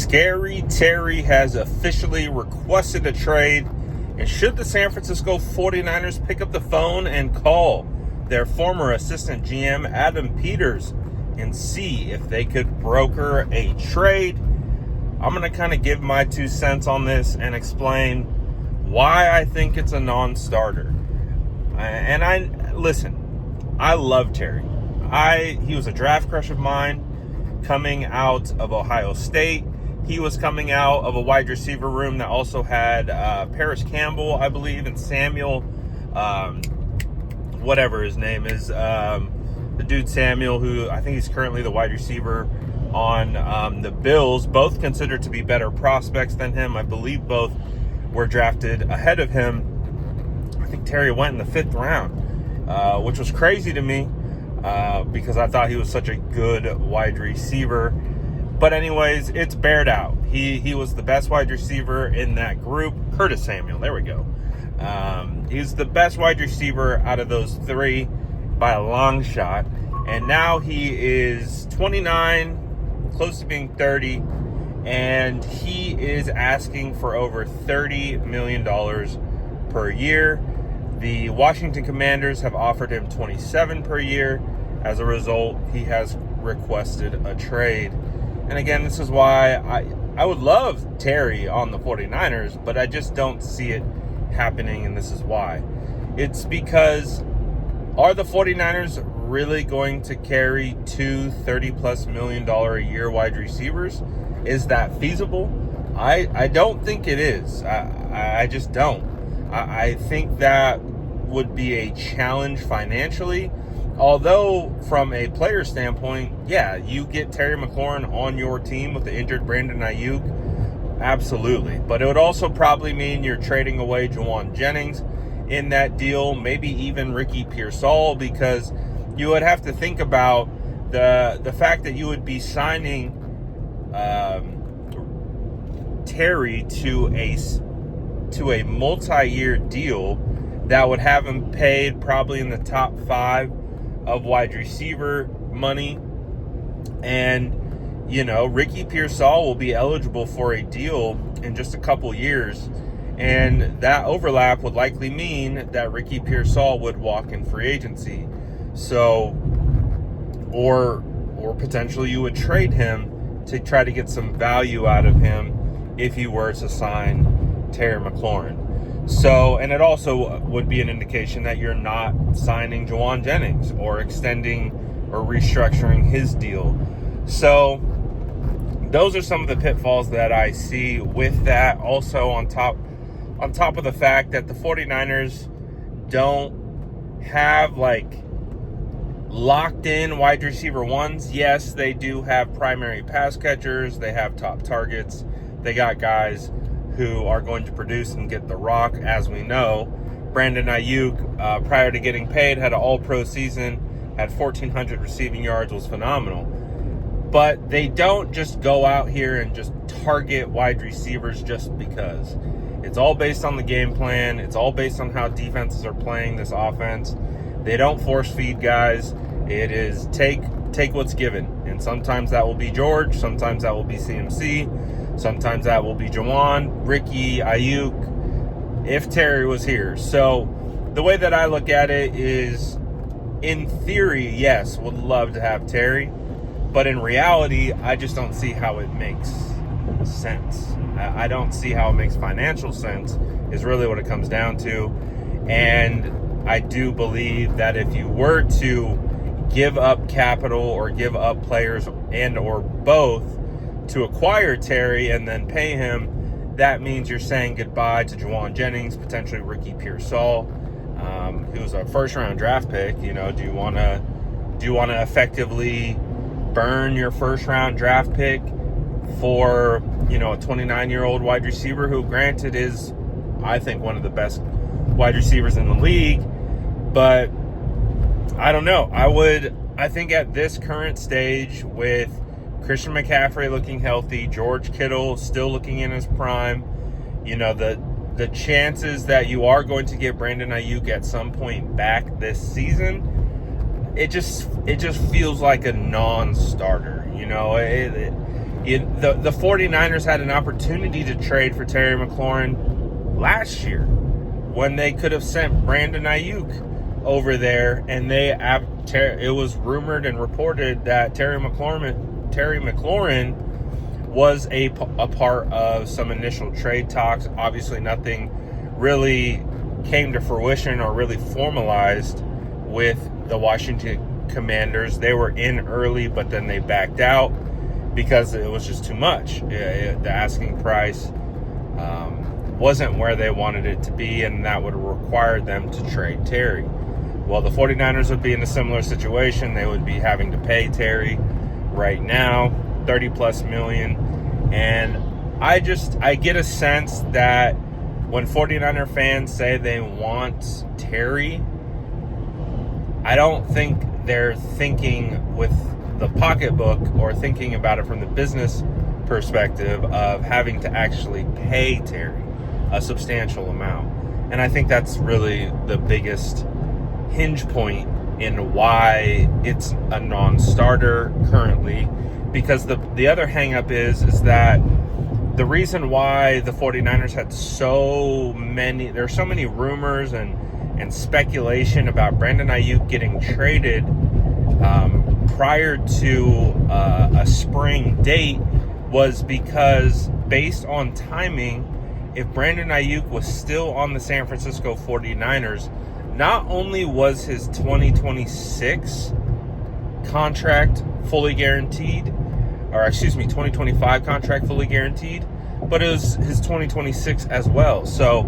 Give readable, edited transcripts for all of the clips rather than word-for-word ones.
Scary Terry has officially requested a trade. And should the San Francisco 49ers pick up the phone and call their former assistant GM, Adam Peters, and see if they could broker a trade? I'm going to kind of give my 2 cents on this and explain why I think it's a non-starter. And I love Terry. He was a draft crush of mine coming out of Ohio State. He was coming out of a wide receiver room that also had Paris Campbell, I believe, and Samuel, whatever his name is, the dude Samuel, who I think he's currently the wide receiver on the Bills, both considered to be better prospects than him. I believe both were drafted ahead of him. I think Terry went in the 5th round, which was crazy to me because I thought he was such a good wide receiver. But anyways, it's bared out. He was the best wide receiver in that group. Curtis Samuel, there we go. He's the best wide receiver out of those 3 by a long shot. And now he is 29, close to being 30, and he is asking for over $30 million per year. The Washington Commanders have offered him $27 per year. As a result, he has requested a trade. And again, this is why I would love Terry on the 49ers, but I just don't see it happening, and this is why. It's because, are the 49ers really going to carry 2 $30+ million a year wide receivers? Is that feasible? I don't think it is. I just don't. I think that would be a challenge financially. Although, from a player standpoint, yeah, you get Terry McLaurin on your team with the injured Brandon Ayuk, absolutely. But it would also probably mean you're trading away Juwan Jennings in that deal, maybe even Ricky Pearsall, because you would have to think about the fact that you would be signing Terry to a multi-year deal that would have him paid probably in the top 5 of wide receiver money. And, Ricky Pearsall will be eligible for a deal in just a couple years. And that overlap would likely mean that Ricky Pearsall would walk in free agency. So, or potentially you would trade him to try to get some value out of him if you were to sign Terry McLaurin. So, and it also would be an indication that you're not signing Juwan Jennings or extending or restructuring his deal. So, those are some of the pitfalls that I see with that. Also, on top of the fact that the 49ers don't have locked in wide receiver ones. Yes, they do have primary pass catchers. They have top targets. They got guys who are going to produce and get the rock, as we know. Brandon Ayuk, prior to getting paid, had an all-pro season, had 1,400 receiving yards, was phenomenal. But they don't just go out here and just target wide receivers just because. It's all based on the game plan. It's all based on how defenses are playing this offense. They don't force feed guys. It is take what's given. And sometimes that will be George. Sometimes that will be CMC. Sometimes that will be Juwan, Ricky, Ayuk, if Terry was here. So the way that I look at it is, in theory, yes, would love to have Terry. But in reality, I just don't see how it makes sense. I don't see how it makes financial sense, is really what it comes down to. And I do believe that if you were to give up capital or give up players and or both to acquire Terry and then pay him, that means you're saying goodbye to Juwan Jennings, potentially Ricky Pearsall, who was a first-round draft pick. Do you want to effectively burn your first-round draft pick for a 29-year-old wide receiver who, granted, is, I think, one of the best wide receivers in the league? But I don't know. I think at this current stage, with Christian McCaffrey looking healthy, George Kittle still looking in his prime, the chances that you are going to get Brandon Ayuk at some point back this season, it just feels like a non-starter. The 49ers had an opportunity to trade for Terry McLaurin last year when they could have sent Brandon Ayuk over there, and it was rumored and reported that Terry McLaurin was a part of some initial trade talks. Obviously, nothing really came to fruition or really formalized with the Washington Commanders. They were in early, but then they backed out because it was just too much. The asking price wasn't where they wanted it to be, and that would have required them to trade Terry. Well, the 49ers would be in a similar situation. They would be having to pay Terry right now $30+ million. And I get a sense that when 49er fans say they want Terry, I don't think they're thinking with the pocketbook or thinking about it from the business perspective of having to actually pay Terry a substantial amount. And I think that's really the biggest hinge point in why it's a non-starter currently, because the other hang-up is that the reason why the 49ers had there's so many rumors and speculation about Brandon Ayuk getting traded prior to a spring date was because, based on timing, if Brandon Ayuk was still on the San Francisco 49ers, not only was his 2026 contract fully guaranteed, 2025 contract fully guaranteed, but it was his 2026 as well. So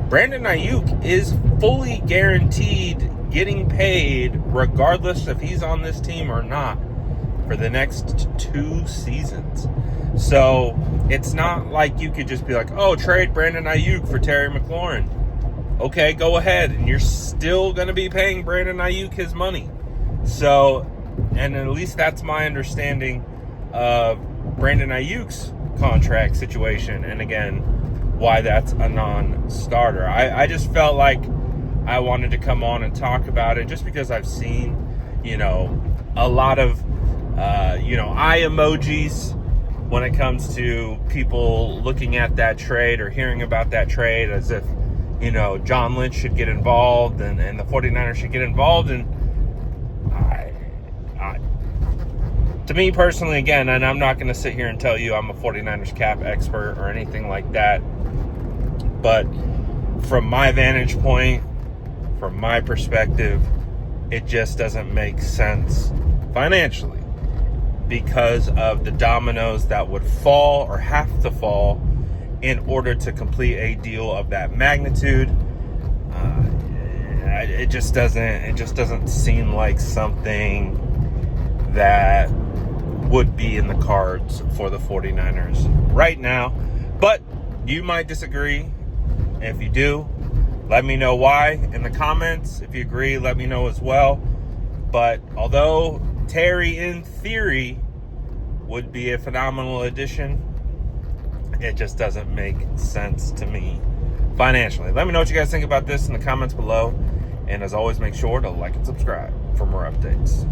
Brandon Ayuk is fully guaranteed getting paid regardless if he's on this team or not for the next 2 seasons. So it's not like you could just be like, oh, trade Brandon Ayuk for Terry McLaurin. Okay, go ahead, and you're still going to be paying Brandon Ayuk his money. So, and at least that's my understanding of Brandon Ayuk's contract situation, and again, why that's a non-starter. I just felt like I wanted to come on and talk about it just because I've seen, a lot of, eye emojis when it comes to people looking at that trade or hearing about that trade as if, John Lynch should get involved and the 49ers should get involved. And to me personally, again, and I'm not going to sit here and tell you I'm a 49ers cap expert or anything like that, but from my vantage point, from my perspective, it just doesn't make sense financially because of the dominoes that would fall or have to fall in order to complete a deal of that magnitude. It just doesn't seem like something that would be in the cards for the 49ers right now. But you might disagree. If you do, let me know why in the comments. If you agree, let me know as well. But although Terry, in theory, would be a phenomenal addition, it just doesn't make sense to me financially. Let me know what you guys think about this in the comments below. And as always, make sure to like and subscribe for more updates.